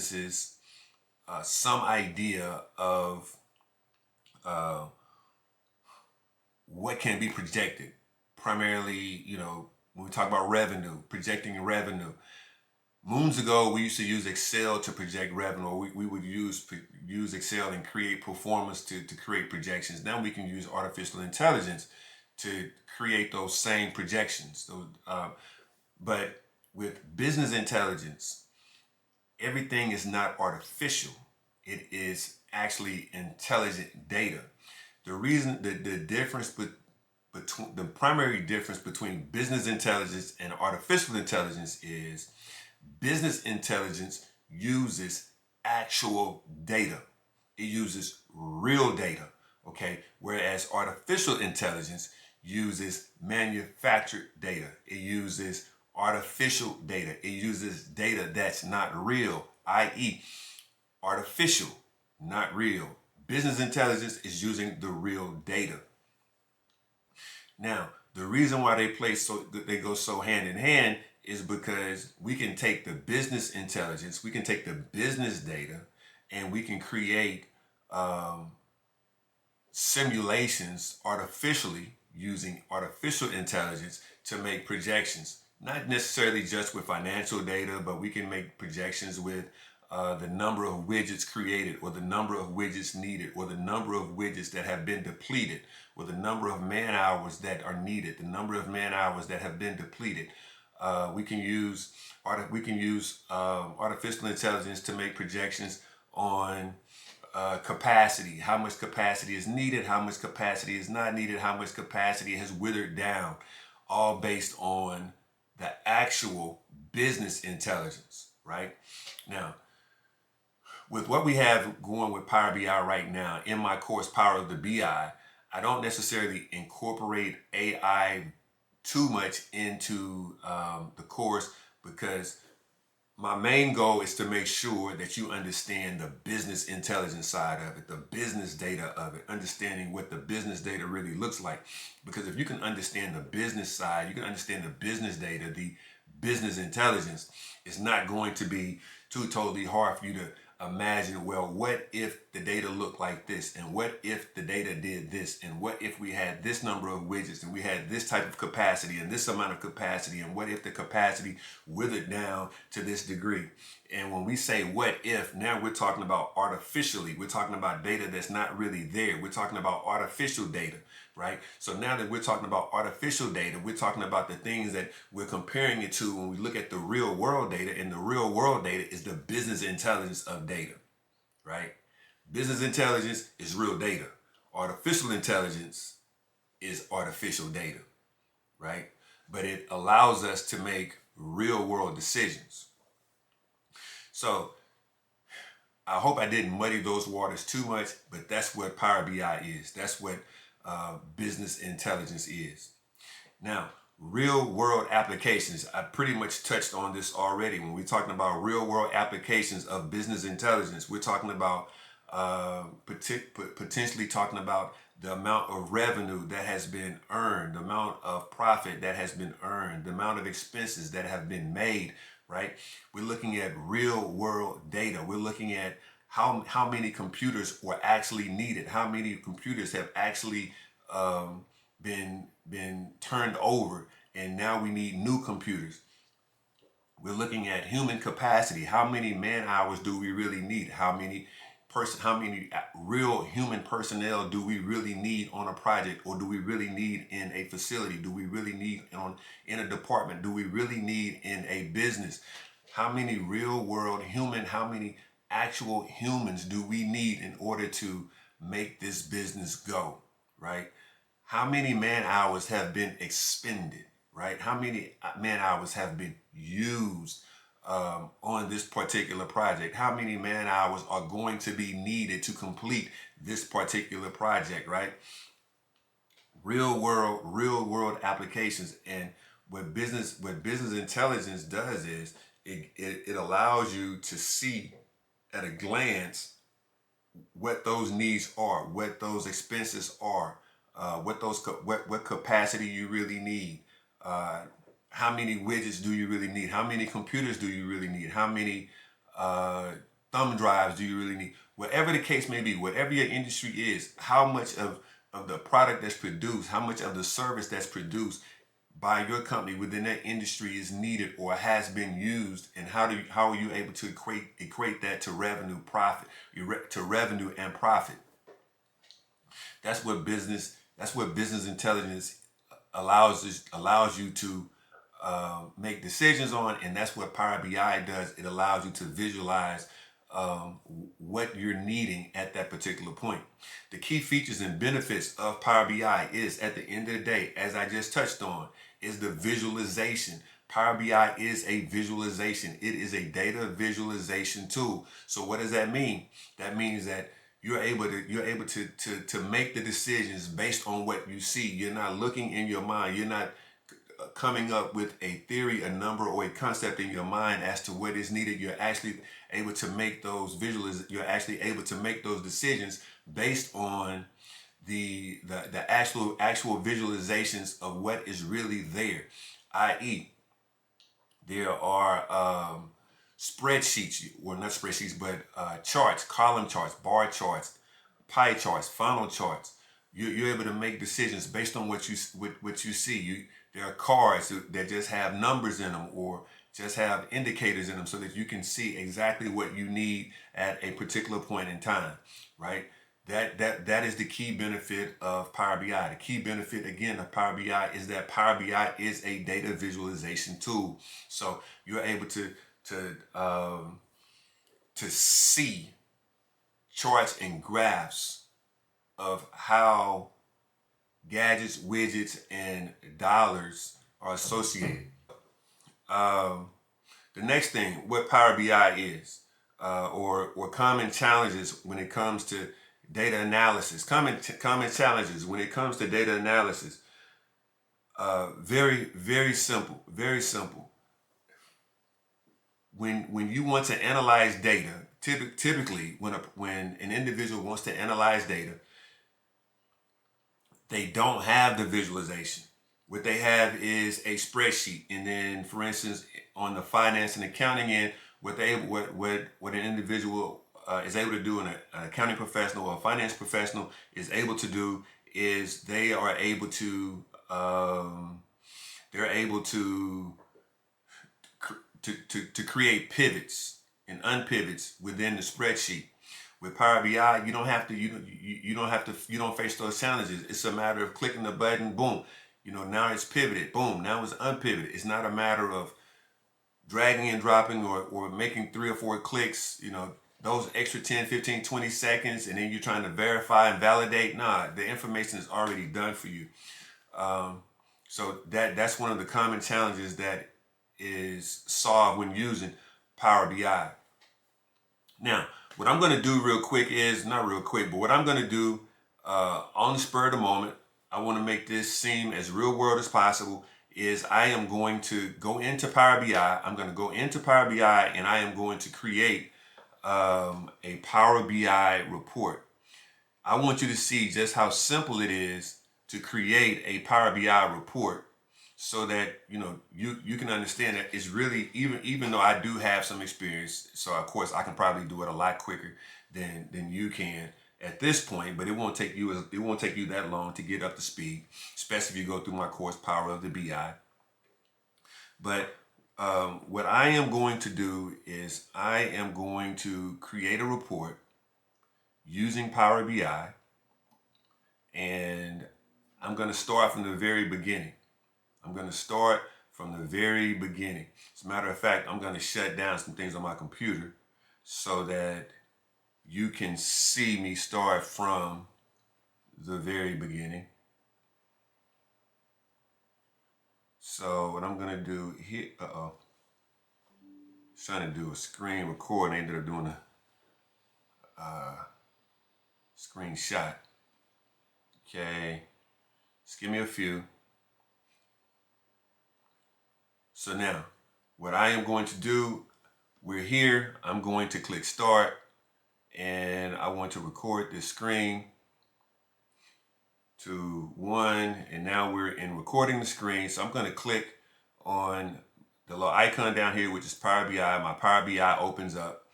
businesses some idea of uh, what can be projected. Primarily, when we talk about revenue, projecting revenue. Moons ago, we used to use Excel to project revenue. Or we would use Excel and create performance to create projections. Now we can use artificial intelligence to create those same projections. But with business intelligence, everything is not artificial. It is actually intelligent data. The difference between the primary difference between business intelligence and artificial intelligence is business intelligence uses actual data. It uses real data, okay? Whereas artificial intelligence uses manufactured data. It uses artificial data. It uses data that's not real, i.e., artificial, not real. Business intelligence is using the real data. Now, the reason why they go so hand in hand is because we can take the business intelligence, we can take the business data, and we can create simulations artificially using artificial intelligence to make projections. Not necessarily just with financial data, but we can make projections with the number of widgets created, or the number of widgets needed, or the number of widgets that have been depleted, or the number of man hours that are needed, the number of man hours that have been depleted. We can use artificial intelligence to make projections on capacity, how much capacity is needed, how much capacity is not needed, how much capacity has withered down, all based on the actual business intelligence, right? Now, with what we have going with Power BI right now, in my course, Power of the BI, I don't necessarily incorporate AI too much into the course, because my main goal is to make sure that you understand the business intelligence side of it, the business data of it, understanding what the business data really looks like. Because if you can understand the business side, you can understand the business data, the business intelligence, it's not going to be too totally hard for you to imagine, well, what if the data looked like this? And what if the data did this? And what if we had this number of widgets and we had this type of capacity and this amount of capacity? And what if the capacity withered down to this degree? And when we say what if, now we're talking about artificially. We're talking about data that's not really there. We're talking about artificial data, right? So now that we're talking about artificial data, we're talking about the things that we're comparing it to when we look at the real world data, and the real world data is the business intelligence of data, right? Business intelligence is real data. Artificial intelligence is artificial data, right? But it allows us to make real world decisions. So I hope I didn't muddy those waters too much, but that's what Power BI is. That's what business intelligence is. Now, real world applications. I pretty much touched on this already. When we're talking about real world applications of business intelligence, we're talking about potentially talking about the amount of revenue that has been earned, the amount of profit that has been earned, the amount of expenses that have been made, right? We're looking at real world data. We're looking at how many computers were actually needed, how many computers have actually been turned over, and now we need new computers. We're looking at human capacity. How many man hours do we really need? How many real human personnel do we really need on a project, or do we really need in a facility? Do we really need in a department? Do we really need in a business? How many real world how many actual humans do we need in order to make this business go, right? How many man hours have been expended, right? How many man hours have been used on this particular project? How many man hours are going to be needed to complete this particular project, right? Real world applications. And what business intelligence does is it allows you to see at a glance what those needs are, what those expenses are, what capacity you really need, how many widgets do you really need, how many computers do you really need, how many thumb drives do you really need? Whatever the case may be, whatever your industry is, how much of the product that's produced, how much of the service that's produced by your company within that industry is needed or has been used, and how are you able to equate that to to revenue and profit? That's what business intelligence allows you to make decisions on, and that's what Power BI does. It allows you to visualize what you're needing at that particular point. The key features and benefits of Power BI is, at the end of the day, as I just touched on, is the visualization. Power BI is a visualization. It is a data visualization tool. So what does that mean? That means that you're able to make the decisions based on what you see. You're not looking in your mind. You're not coming up with a theory, a number, or a concept in your mind as to what is needed. You're actually able to make those You're actually able to make those decisions based on the actual visualizations of what is really there. I.e., there are spreadsheets, well, not spreadsheets, but charts, column charts, bar charts, pie charts, funnel charts. You're able to make decisions based on what you see. There are cards that just have numbers in them, or just have indicators in them, so that you can see exactly what you need at a particular point in time, right? That is the key benefit of Power BI. The key benefit, again, of Power BI is that Power BI is a data visualization tool. So you're able to see charts and graphs of how gadgets, widgets, and dollars are associated. The next thing, what Power BI is, or common challenges when it comes to data analysis. Common challenges when it comes to data analysis. Very simple. Very simple. When you want to analyze data, typically when an individual wants to analyze data, they don't have the visualization. What they have is a spreadsheet, and then, for instance, on the finance and accounting end, what an individual is able to do, an accounting professional or a finance professional is able to do, is they are able to create pivots and unpivots within the spreadsheet. With Power BI, you don't face those challenges. It's a matter of clicking the button, boom. Now it's pivoted, boom. Now it's unpivoted. It's not a matter of dragging and dropping, or making 3 or 4 clicks, those extra 10, 15, 20 seconds, and then you're trying to verify and validate. Nah, the information is already done for you. So that's one of the common challenges that is solved when using Power BI. Now, what I'm going to do real quick is, not real quick, but what I'm going to do on the spur of the moment, I want to make this seem as real world as possible, is I am going to go into Power BI. I'm going to go into Power BI, and I am going to create a Power BI report. I want you to see just how simple it is to create a Power BI report, so that you can understand that it's really, even though I do have some experience, so of course I can probably do it a lot quicker than you can at this point, but it won't take you that long to get up to speed, especially if you go through my course, Power of the BI. But what I am going to do is I am going to create a report using Power BI, and I'm going to start from the very beginning. I'm going to start from the very beginning. As a matter of fact, I'm going to shut down some things on my computer so that you can see me start from the very beginning. So what I'm going to do here, trying to do a screen record, and I ended up doing a screenshot. Okay, just give me a few. So now, what I am going to do, we're here, I'm going to click start, and I want to record this screen to 1, and now we're in recording the screen. So I'm going to click on the little icon down here, which is Power BI. My Power BI opens up,